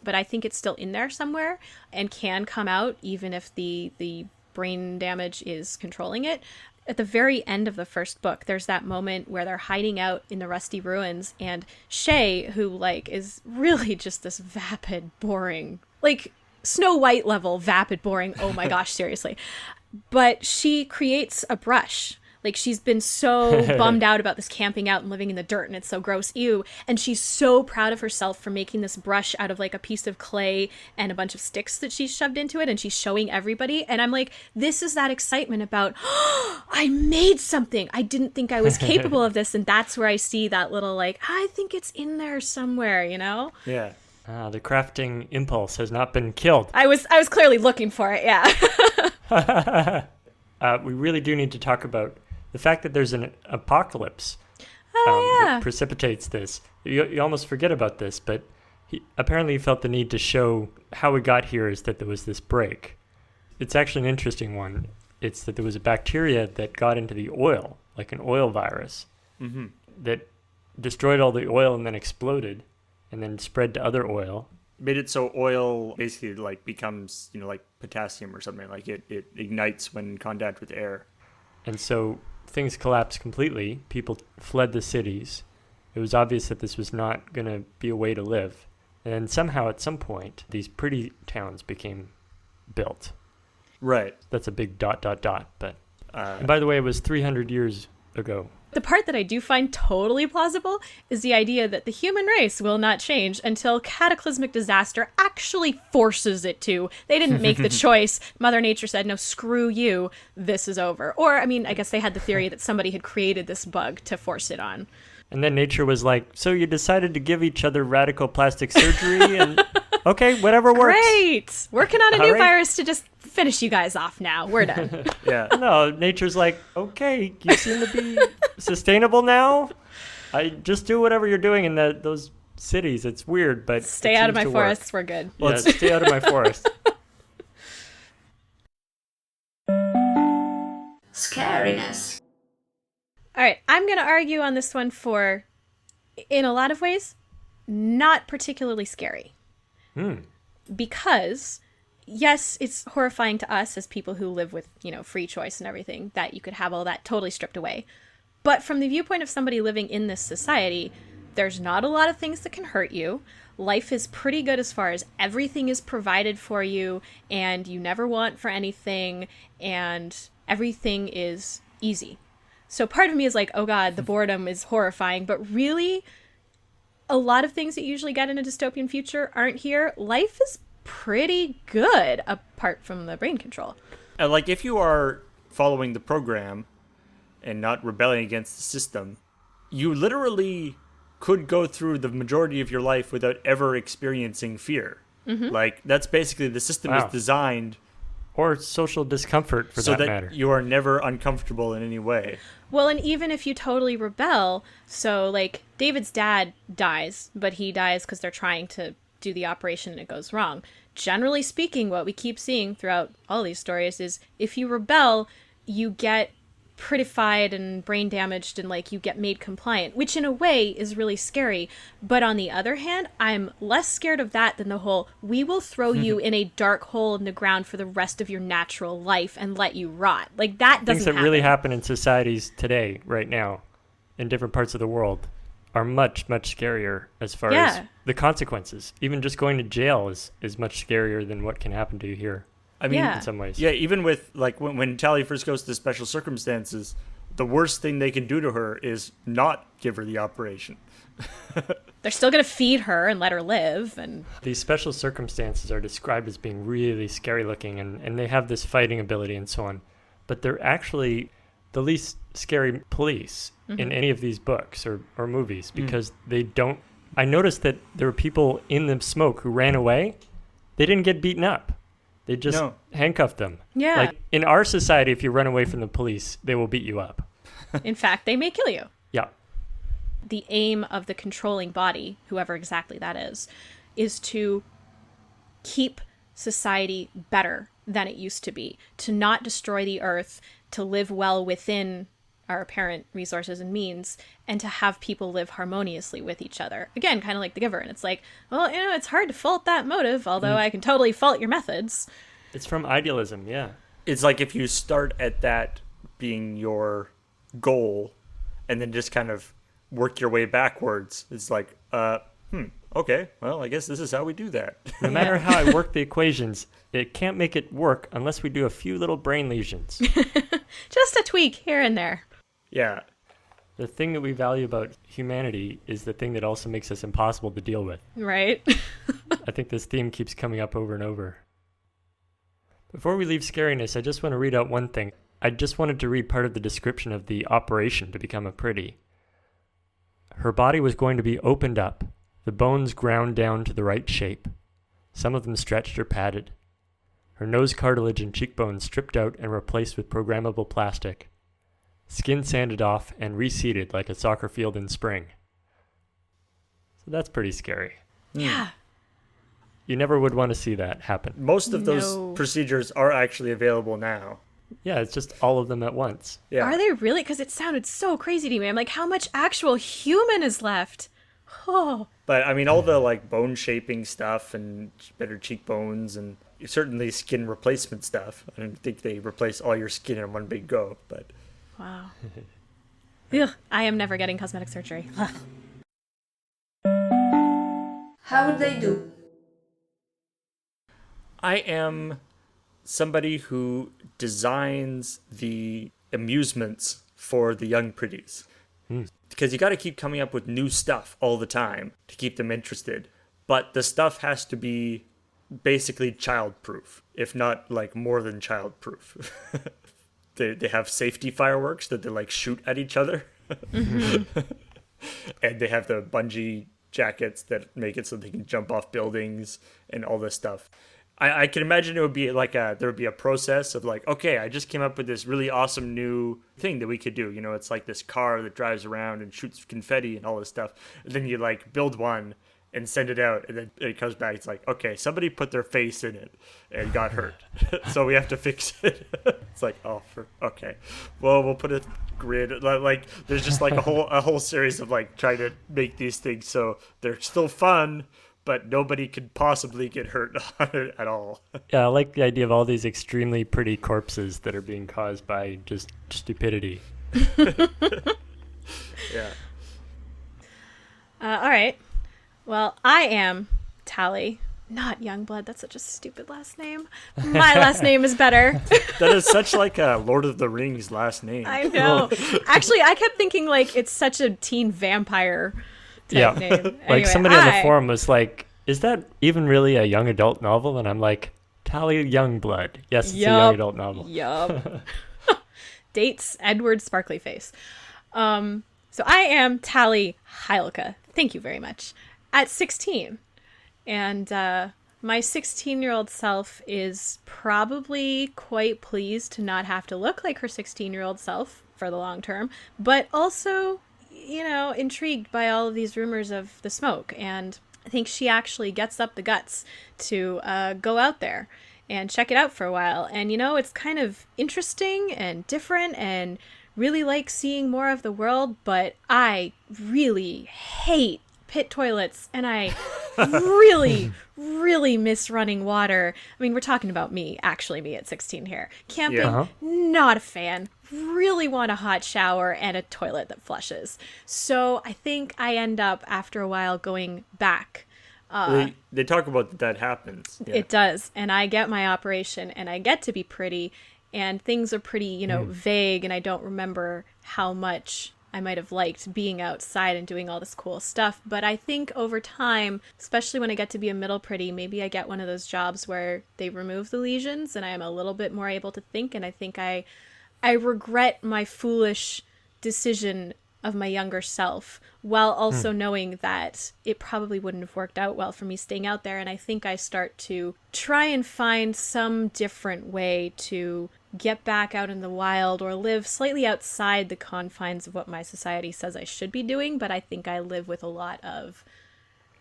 But I think it's still in there somewhere and can come out even if the brain damage is controlling it. At the very end of the first book, there's that moment where they're hiding out in the rusty ruins, and Shay, who like is really just this vapid, boring, like Snow White level vapid, boring. Oh my gosh, seriously. But she creates a brush. Like, she's been so bummed out about this camping out and living in the dirt and it's so gross, ew. And she's so proud of herself for making this brush out of like a piece of clay and a bunch of sticks that she's shoved into it, and she's showing everybody. And I'm like, this is that excitement about, oh, I made something. I didn't think I was capable of this. And that's where I see that little like, I think it's in there somewhere, Yeah. The crafting impulse has not been killed. I was clearly looking for it, yeah. We really do need to talk about the fact that there's an apocalypse that precipitates this. You almost forget about this, but he apparently felt the need to show how we got here is that there was this break. It's actually an interesting one. It's that there was a bacteria that got into the oil, like an oil virus, that destroyed all the oil and then exploded and then spread to other oil. Made it so oil basically like becomes, like potassium or something. Like it ignites when in contact with air. And so things collapsed completely. People fled the cities. It was obvious that this was not going to be a way to live. And then somehow at some point, these pretty towns became built. Right. That's a big ... But and by the way, it was 300 years ago. The part that I do find totally plausible is the idea that the human race will not change until cataclysmic disaster actually forces it to. They didn't make the choice. Mother Nature said, no, screw you. This is over. Or, I guess they had the theory that somebody had created this bug to force it on. And then nature was like, so you decided to give each other radical plastic surgery? And okay, whatever works. Great. Working on a new virus to just finish you guys off now. We're done. Yeah. No, nature's like, okay, you seem to be sustainable now. I just do whatever you're doing in those cities. It's weird, but stay out of my forests. We're good. Yeah, stay out of my forest. Scariness. All right, I'm going to argue on this one for, in a lot of ways, not particularly scary. Because, yes, it's horrifying to us as people who live with, free choice and everything, that you could have all that totally stripped away. But from the viewpoint of somebody living in this society, there's not a lot of things that can hurt you. Life is pretty good as far as everything is provided for you, and you never want for anything, and everything is easy. So part of me is like, oh God, the boredom is horrifying. But really, a lot of things that you usually get in a dystopian future aren't here. Life is pretty good, apart from the brain control. Like, if you are following the program and not rebelling against the system, you literally could go through the majority of your life without ever experiencing fear. Like, that's basically the system is designed... Or social discomfort, for that matter. So that you are never uncomfortable in any way. Well, and even if you totally rebel, so, like, David's dad dies, but he dies because they're trying to do the operation and it goes wrong. Generally speaking, what we keep seeing throughout all these stories is if you rebel, you get prettified and brain damaged and, like, you get made compliant, which in a way is really scary. But on the other hand, I'm less scared of that than the whole, we will throw you in a dark hole in the ground for the rest of your natural life and let you rot. Like, that doesn't happen. Things that really happen in societies today, right now, in different parts of the world, are much, much scarier as far as the consequences. Even just going to jail is much scarier than what can happen to you here. I mean, in some ways. Yeah, even with, like, when Tally first goes to special circumstances, the worst thing they can do to her is not give her the operation. They're still going to feed her and let her live. And these special circumstances are described as being really scary looking, and they have this fighting ability and so on. But they're actually the least scary police in any of these books or movies because they don't... I noticed that there were people in the smoke who ran away. They didn't get beaten up. They just handcuffed them. Yeah. Like, in our society, if you run away from the police, they will beat you up. In fact, they may kill you. Yeah. The aim of the controlling body, whoever exactly that is to keep society better than it used to be, to not destroy the earth, to live well within our apparent resources and means, and to have people live harmoniously with each other. Again, kind of like The Giver. And it's like, well, it's hard to fault that motive, although I can totally fault your methods. It's from idealism, yeah. It's like if you start at that being your goal and then just kind of work your way backwards, it's like, okay, well, I guess this is how we do that. No matter how I work the equations, it can't make it work unless we do a few little brain lesions. Just a tweak here and there. Yeah. The thing that we value about humanity is the thing that also makes us impossible to deal with. Right. I think this theme keeps coming up over and over. Before we leave scariness, I just want to read out one thing. I just wanted to read part of the description of the operation to become a pretty. Her body was going to be opened up, the bones ground down to the right shape. Some of them stretched or padded. Her nose cartilage and cheekbones stripped out and replaced with programmable plastic. Skin sanded off and reseeded like a soccer field in spring. So that's pretty scary. Yeah. You never would want to see that happen. Most of those procedures are actually available now. Yeah, it's just all of them at once. Yeah. Are they really? Because it sounded so crazy to me. I'm like, how much actual human is left? Oh. But I mean, all the like bone shaping stuff and better cheekbones and certainly skin replacement stuff. I don't think they replace all your skin in one big go, but Wow. Ugh, I am never getting cosmetic surgery. Ugh. How would they do? I am somebody who designs the amusements for the young pretties. Because you got to keep coming up with new stuff all the time to keep them interested. But the stuff has to be basically childproof, if not like more than childproof. They have safety fireworks that they like shoot at each other. Mm-hmm. And they have the bungee jackets that make it so they can jump off buildings and all this stuff. I can imagine it would be like there would be a process of like, okay, I just came up with this really awesome new thing that we could do. You know, it's like this car that drives around and shoots confetti and all this stuff. And then you like build one and send it out, and then it comes back. It's like, okay, somebody put their face in it and got hurt, so we have to fix it. It's like, okay, well, we'll put a grid. Like, there's just like a whole series of like trying to make these things so they're still fun, but nobody could possibly get hurt on it at all. Yeah, I like the idea of all these extremely pretty corpses that are being caused by just stupidity. Yeah. All right. Well, I am Tally, not Youngblood. That's such a stupid last name. My last name is better. That is such like a Lord of the Rings last name. I know. Actually, I kept thinking like it's such a teen vampire type name. Anyway, like somebody on the forum was like, is that even really a young adult novel? And I'm like, Tally Youngblood. Yes, it's a young adult novel. Yup. Dates Edward Sparkly Face. So I am Tally Heilke. Thank you very much. At 16. And my 16-year-old self is probably quite pleased to not have to look like her 16-year-old self for the long term, but also, you know, intrigued by all of these rumors of the smoke. And I think she actually gets up the guts to go out there and check it out for a while. And, you know, it's kind of interesting and different and really like seeing more of the world, but I really hate pit toilets, and I really, really miss running water. I mean, we're talking about me at 16 here. Camping, not a fan. Really want a hot shower and a toilet that flushes. So I think I end up, after a while, going back. They talk about that happens. Yeah. It does. And I get my operation, and I get to be pretty, and things are pretty, you know, vague, and I don't remember how much I might have liked being outside and doing all this cool stuff. But I think over time, especially when I get to be a middle pretty, maybe I get one of those jobs where they remove the lesions and I'm a little bit more able to think. And I think I regret my foolish decision of my younger self, while also knowing that it probably wouldn't have worked out well for me staying out there. And I think I start to try and find some different way to get back out in the wild or live slightly outside the confines of what my society says I should be doing. But I think I live with a lot of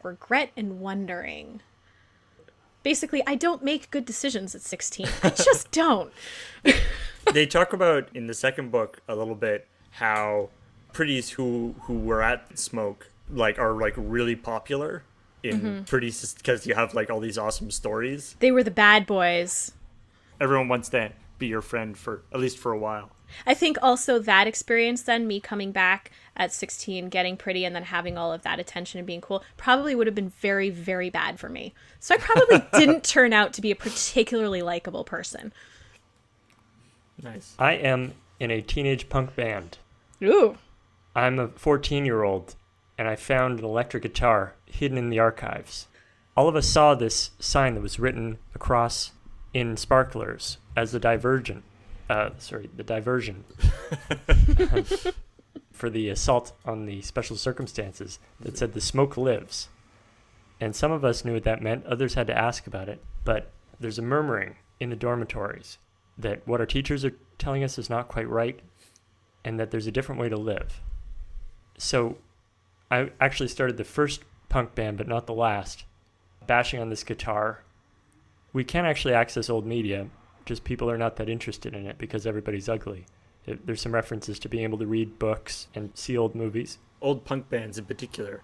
regret and wondering. Basically, I don't make good decisions at 16. I just don't. They talk about in the second book a little bit how pretties who were at Smoke are really popular in pretties because you have like all these awesome stories. They were the bad boys. Everyone wants to be your friend for at least for a while. I think also that experience then, me coming back at 16, getting pretty, and then having all of that attention and being cool, probably would have been very, very bad for me. So I probably didn't turn out to be a particularly likable person. Nice. I am in a teenage punk band. Ooh. I'm a 14-year-old, and I found an electric guitar hidden in the archives. All of us saw this sign that was written across in sparklers as the diversion for the assault on the special circumstances that said "The smoke lives." And some of us knew what that meant, others had to ask about it. But there's a murmuring in the dormitories that what our teachers are telling us is not quite right, and that there's a different way to live. So I actually started the first punk band, but not the last, bashing on this guitar. We can't actually access old media, just people are not that interested in it because everybody's ugly. There's some references to being able to read books and see old movies. Old punk bands in particular.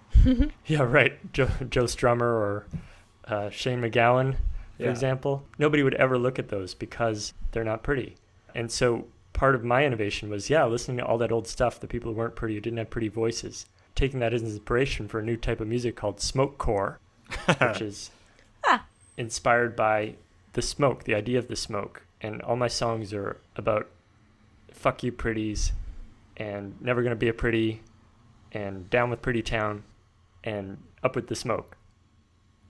Yeah, right. Joe Strummer or Shane MacGowan, for example. Nobody would ever look at those because they're not pretty. And so part of my innovation was, listening to all that old stuff, the people who weren't pretty, who didn't have pretty voices, taking that as inspiration for a new type of music called smokecore, which is inspired by the smoke, the idea of the smoke. And all my songs are about fuck you pretties and never gonna be a pretty and down with pretty town and up with the smoke.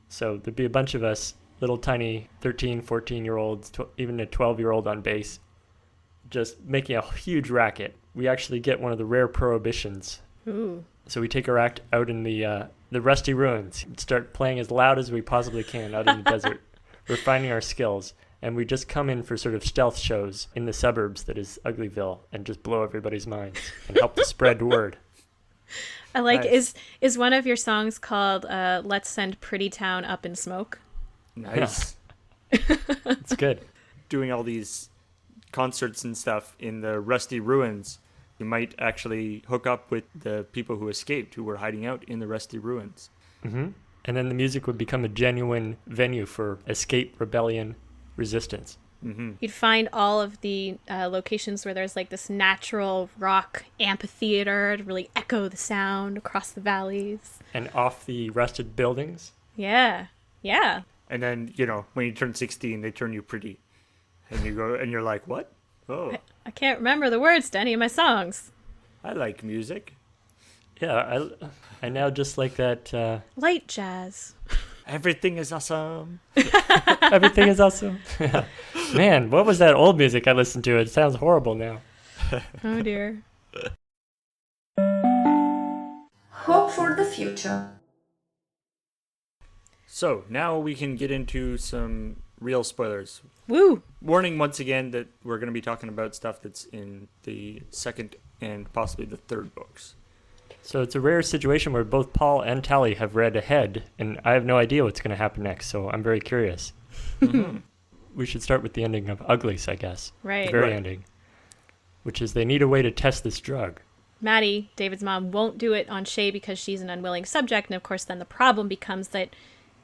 So there'd be a bunch of us, little tiny 13, 14-year-olds, even a 12-year-old on bass, just making a huge racket. We actually get one of the rare prohibitions. Ooh. So we take our act out in the rusty ruins, start playing as loud as we possibly can out in the desert, refining our skills, and we just come in for sort of stealth shows in the suburbs that is Uglyville and just blow everybody's minds and help to spread word. I like, Nice. is one of your songs called Let's Send Pretty Town Up in Smoke? Nice. It's good. Doing all these concerts and stuff in the rusty ruins, you might actually hook up with the people who escaped, who were hiding out in the rusty ruins. Mm-hmm. And then the music would become a genuine venue for escape, rebellion, resistance. Mm-hmm. You'd find all of the locations where there's like this natural rock amphitheater to really echo the sound across the valleys. And off the rusted buildings. Yeah. And then, when you turn 16, they turn you pretty. And you go, and you're like, what? Oh, I can't remember the words to any of my songs. I like music. Yeah, I now just like that. Light jazz. Everything is awesome. Everything is awesome. Man, what was that old music I listened to? It sounds horrible now. Oh dear. Hope for the future. So now we can get into some real spoilers. Woo! Warning once again that we're going to be talking about stuff that's in the second and possibly the third books. So it's a rare situation where both Paul and Tally have read ahead, and I have no idea what's going to happen next, so I'm very curious. Mm-hmm. We should start with the ending of Uglies, I guess. Right. The very Right. ending. Which is they need a way to test this drug. Maddie, David's mom, won't do it on Shay because she's an unwilling subject, and of course then the problem becomes that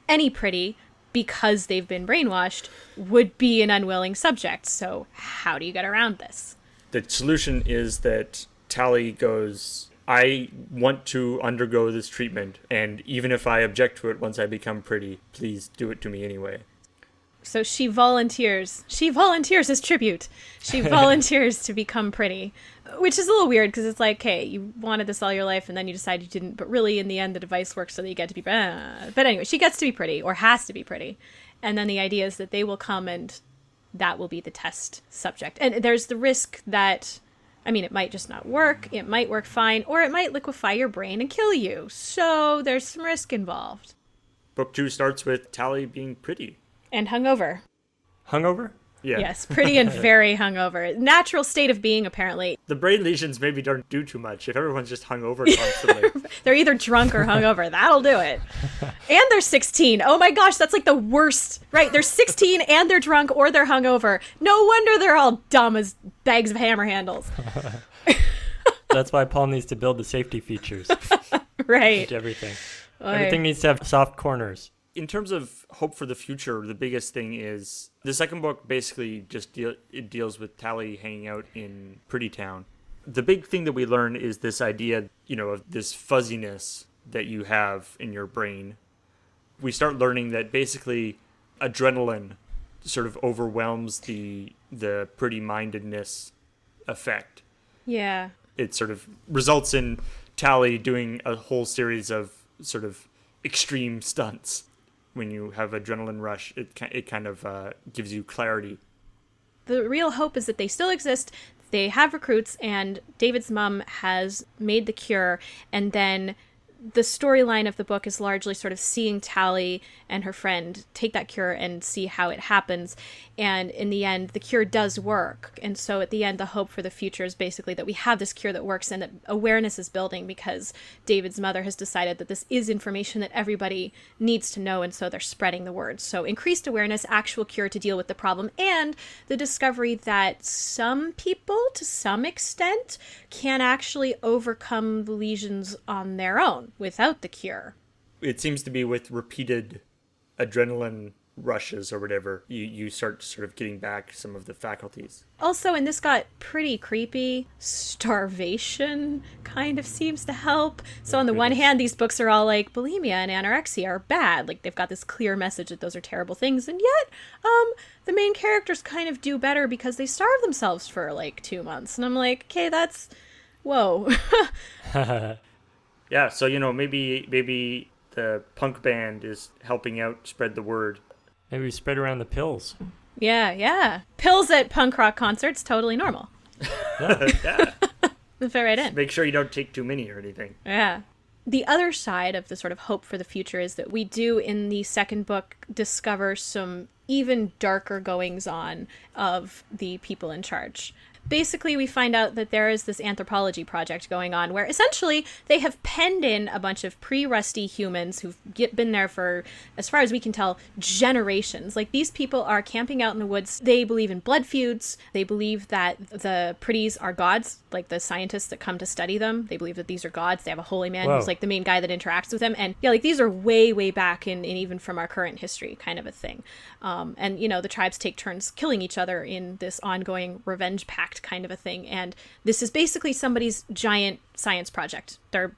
any pretty, because they've been brainwashed, would be an unwilling subject. So how do you get around this? The solution is that Tally goes, I want to undergo this treatment, and even if I object to it once I become pretty, please do it to me anyway. So she volunteers. She volunteers as tribute. She volunteers to become pretty, which is a little weird because it's like, hey, you wanted this all your life and then you decide you didn't. But really, in the end, the device works so that you get to be. But anyway, she gets to be pretty or has to be pretty. And then the idea is that they will come and that will be the test subject. And there's the risk that, it might just not work. It might work fine, or it might liquefy your brain and kill you. So there's some risk involved. Book 2 starts with Tally being pretty. And hungover. Hungover? Yeah. Yes, pretty and very hungover. Natural state of being, apparently. The brain lesions maybe don't do too much if everyone's just hungover constantly. They're either drunk or hungover. That'll do it. And they're 16. Oh my gosh, that's like the worst. Right, they're 16 and they're drunk or they're hungover. No wonder they're all dumb as bags of hammer handles. That's why Paul needs to build the safety features Right. into everything. Oy. Everything needs to have soft corners. In terms of hope for the future, the biggest thing is the second book basically just deals with Tally hanging out in Pretty Town. The big thing that we learn is this idea, of this fuzziness that you have in your brain. We start learning that basically adrenaline sort of overwhelms the pretty-mindedness effect. Yeah. It sort of results in Tally doing a whole series of sort of extreme stunts. When you have adrenaline rush, it kind of gives you clarity. The real hope is that they still exist. They have recruits, and David's mom has made the cure, and then the storyline of the book is largely sort of seeing Tally and her friend take that cure and see how it happens. And in the end, the cure does work. And so at the end, the hope for the future is basically that we have this cure that works and that awareness is building because David's mother has decided that this is information that everybody needs to know. And so they're spreading the word. So increased awareness, actual cure to deal with the problem, and the discovery that some people, to some extent, can actually overcome the lesions on their own without the cure. It seems to be with repeated adrenaline rushes or whatever, you start sort of getting back some of the faculties. Also, and this got pretty creepy, starvation kind of seems to help. So on the one hand, these books are all like bulimia and anorexia are bad. Like they've got this clear message that those are terrible things. And yet, the main characters kind of do better because they starve themselves for like 2 months. And I'm like, okay, that's, whoa. Yeah, so, maybe the punk band is helping out spread the word. Maybe we spread around the pills. Yeah. Pills at punk rock concerts, totally normal. Yeah. Fit right in. Make sure you don't take too many or anything. Yeah. The other side of the sort of hope for the future is that we do, in the second book, discover some even darker goings on of the people in charge. Basically, we find out that there is this anthropology project going on where essentially they have penned in a bunch of pre-rusty humans who've been there for, as far as we can tell, generations. Like, these people are camping out in the woods. They believe in blood feuds. They believe that the pretties are gods, like the scientists that come to study them. They believe that these are gods. They have a holy man who's like the main guy that interacts with them. And yeah, like these are way, way back in even from our current history kind of a thing. And, the tribes take turns killing each other in this ongoing revenge pact kind of a thing. And this is basically somebody's giant science project.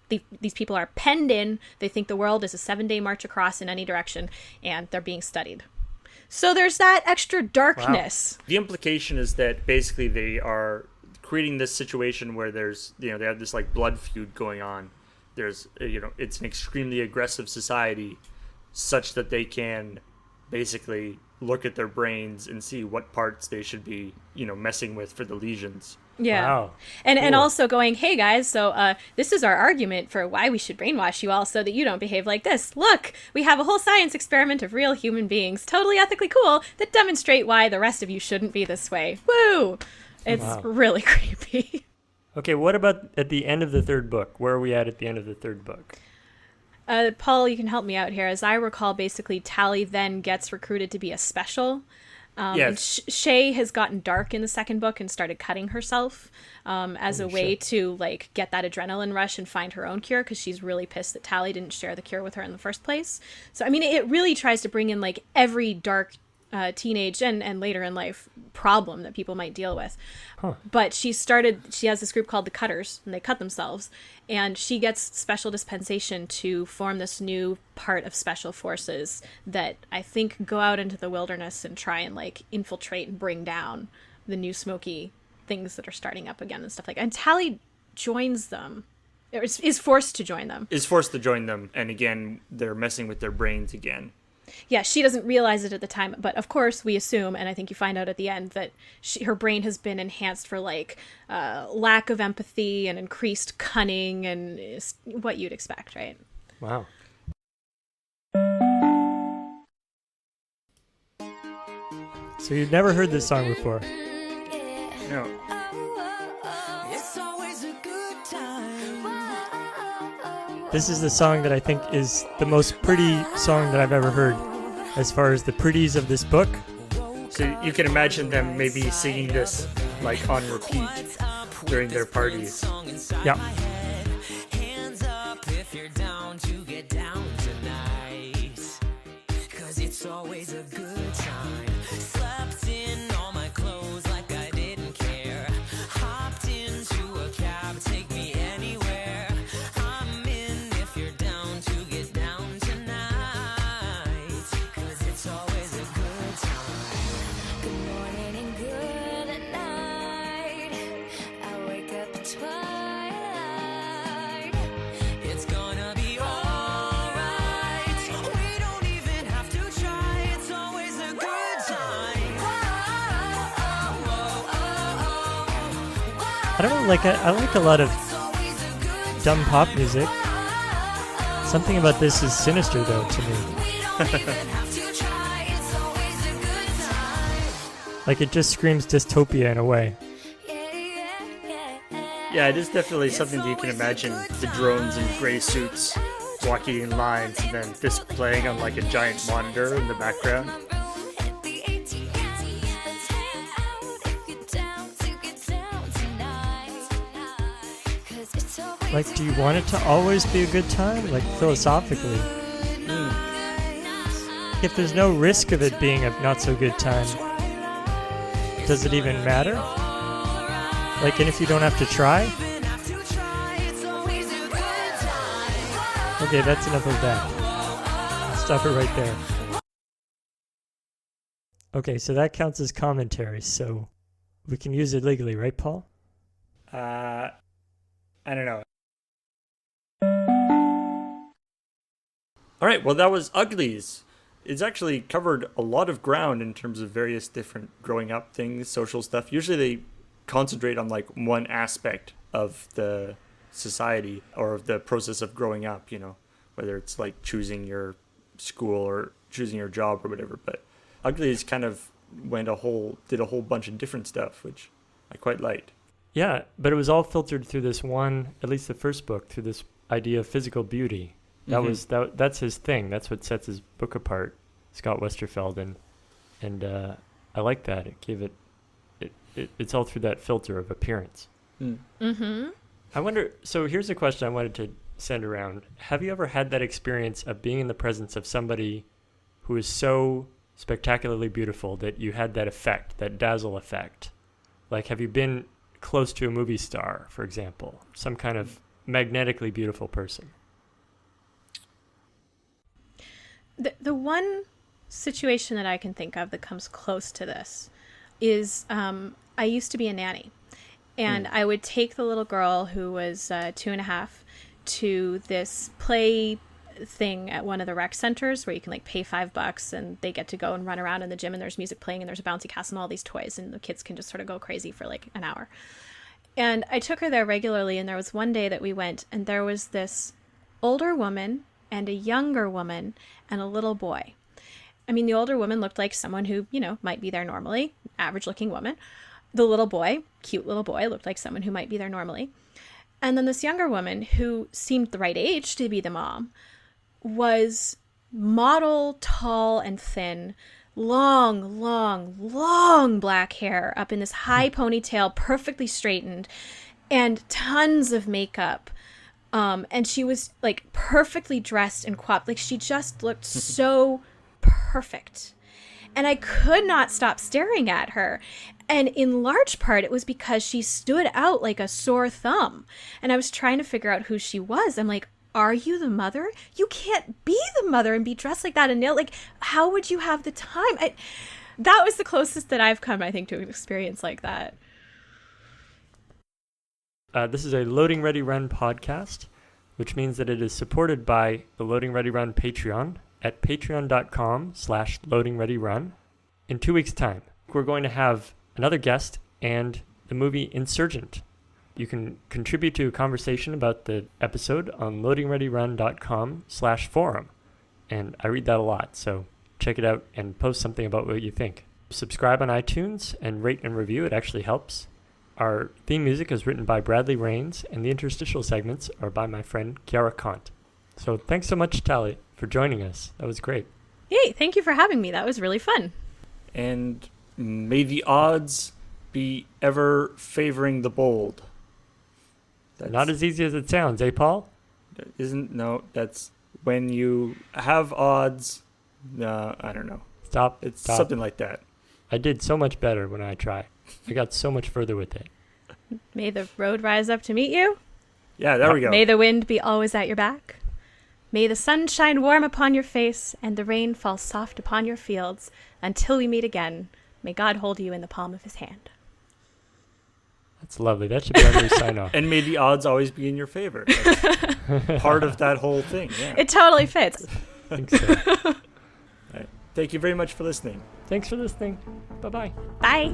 These people are penned in. They think the world is a 7-day march across in any direction, and they're being studied. So there's that extra darkness. Wow. The implication is that basically they are creating this situation where there's, they have this like blood feud going on. There's, it's an extremely aggressive society such that they can basically look at their brains and see what parts they should be, messing with for the lesions. Yeah. Wow. And also going, hey guys, so this is our argument for why we should brainwash you all so that you don't behave like this. Look, we have a whole science experiment of real human beings, totally ethically cool, that demonstrate why the rest of you shouldn't be this way. Woo! It's really creepy. Okay, what about at the end of the third book? Where are we at the end of the third book? Paul, you can help me out here. As I recall, basically, Tally then gets recruited to be a special. Yes. And Shay has gotten dark in the second book and started cutting herself as a way to get that adrenaline rush and find her own cure because she's really pissed that Tally didn't share the cure with her in the first place. So, I mean, it really tries to bring in every dark teenage and later in life problem that people might deal with. But she has this group called the Cutters, and they cut themselves, and she gets special dispensation to form this new part of special forces that I think go out into the wilderness and try and infiltrate and bring down the new smoky things that are starting up again and stuff like that. And Tally joins them. Is forced to join them. And again, they're messing with their brains again. Yeah, she doesn't realize it at the time, but of course we assume, and I think you find out at the end, that her brain has been enhanced for lack of empathy and increased cunning and what you'd expect, right? Wow. So you'd never heard this song before? No. This is the song that I think is the most pretty song that I've ever heard as far as the pretties of this book. So you can imagine them maybe singing this on repeat during their parties. Yeah. Hands up if you're down to get down tonight. 'Cause it's always a good time. Slept in all my clothes like I didn't care. Hopped into a cab, take me anywhere. I'm in if you're down to get down tonight. 'Cause it's always a good time. Good morning and good night. I wake up at twilight. It's gonna be alright. We don't even have to try. It's always a good time. I don't know, I like a lot of dumb pop music. Something about this is sinister, though, to me. Like, it just screams dystopia in a way. Yeah, it is definitely something that you can imagine, the drones in gray suits walking in lines and then this playing on like a giant monitor in the background. Like, do you want it to always be a good time? Like, philosophically. If there's no risk of it being a not so good time, does it even matter? Like, and if you don't have to try? Okay, that's enough of that. I'll stop it right there. Okay, so that counts as commentary, so we can use it legally, right, Paul? I don't know. All right, well, that was Uglies. It's actually covered a lot of ground in terms of various different growing up things, social stuff. Usually they concentrate on like one aspect of the society or of the process of growing up, you know, whether it's like choosing your school or choosing your job or whatever. But Uglies kind of did a whole bunch of different stuff, which I quite liked. Yeah, but it was all filtered through this one, at least the first book, through this idea of physical beauty. That's his thing. That's what sets his book apart, Scott Westerfeld, and I like that. It gave it's all through that filter of appearance. Mm-hmm. I wonder, so here's a question I wanted to send around. Have you ever had that experience of being in the presence of somebody who is so spectacularly beautiful that you had that effect, that dazzle effect? Like, have you been close to a movie star, for example, some kind of magnetically beautiful person? The one situation that I can think of that comes close to this is I used to be a nanny, and I would take the little girl who was 2.5 to this play thing at one of the rec centers where you can like pay $5 and they get to go and run around in the gym and there's music playing and there's a bouncy castle and all these toys and the kids can just sort of go crazy for like an hour. And I took her there regularly, and there was one day that we went and there was this older woman and a younger woman and a little boy. I mean, the older woman looked like someone who, you know, might be there normally, average looking woman. The little boy, cute little boy, looked like someone who might be there normally. And then this younger woman, who seemed the right age to be the mom, was model, tall and thin, long black hair up in this high ponytail, perfectly straightened, and tons of makeup. And she was like perfectly dressed and coiffed. Like, she just looked so perfect. And I could not stop staring at her. And in large part, it was because she stood out like a sore thumb. And I was trying to figure out who she was. I'm like, are you the mother? You can't be the mother and be dressed like that and nail. Like, how would you have the time? That was the closest that I've come, I think, to an experience like that. This is a Loading Ready Run podcast, which means that it is supported by the Loading Ready Run Patreon at patreon.com/loadingreadyrun. In 2 weeks' time, we're going to have another guest and the movie Insurgent. You can contribute to a conversation about the episode on loadingreadyrun.com/forum. And I read that a lot, so check it out and post something about what you think. Subscribe on iTunes and rate and review. It actually helps. Our theme music is written by Bradley Rains, and the interstitial segments are by my friend Kiara Kant. So thanks so much, Tally, for joining us. That was great. Hey, thank you for having me. That was really fun. And may the odds be ever favoring the bold. That's not as easy as it sounds, eh, Paul? That's when you have odds. I don't know. Stop. It's something like that. I did so much better when I tried. I got so much further with it. May the road rise up to meet you. Yeah, there we go. May the wind be always at your back. May the sun shine warm upon your face and the rain fall soft upon your fields. Until we meet again, may God hold you in the palm of his hand. That's lovely. That should be our new sign off. And may the odds always be in your favor. That's part of that whole thing. Yeah. It totally fits. I think so. All right. Thank you very much for listening. Thanks for listening. Bye-bye. Bye.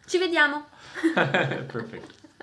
Ci vediamo. Perfect.